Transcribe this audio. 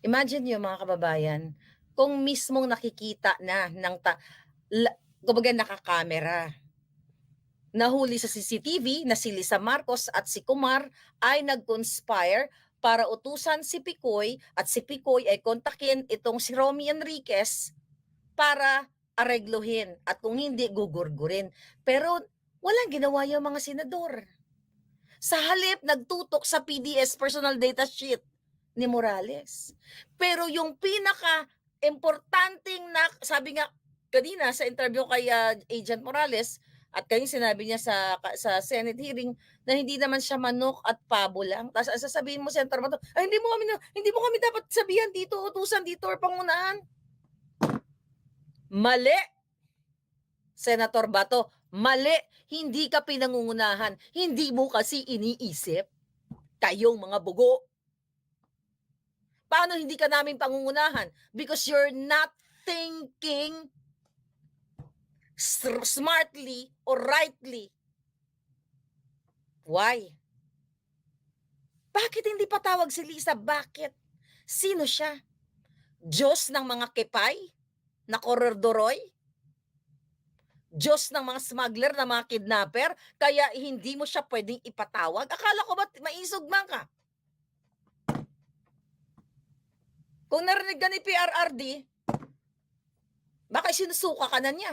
Imagine niyo mga kababayan, kung mismong nakikita na ng kumbaga nakakamera, nahuli sa CCTV na si Lisa Marcos at si Kumar ay nag-conspire para utusan si Picoy at si Picoy ay kontakin itong si Romy Enriquez para aregluhin at kung hindi gugurgurin. Pero walang ginawa yung mga senador. Sa halip nagtutok sa PDS personal data sheet ni Morales. Pero yung pinaka importanteng na sabi nga kanina sa interview kay Agent Morales at kaya sinabi niya sa Senate hearing na hindi naman siya manok at pabo lang. Tapos sasabihin mo Senator Bato, ay hindi mo kami dapat sabihan dito, utusan dito or pangunahan. Mali, Senator Bato, mali. Hindi ka pinangungunahan. Hindi mo kasi iniisip. Kayong mga bugo. Paano hindi ka namin pangungunahan? Because you're not thinking smartly or rightly. Why? Bakit hindi patawag si Lisa? Bakit? Sino siya? Diyos ng mga kepay? Na korodoroy? Diyos ng mga smuggler, na mga kidnapper? Kaya hindi mo siya pwedeng ipatawag? Akala ko ba maisog man ka? Kung narinig ka ni PRRD, baka sinusuka ka na niya.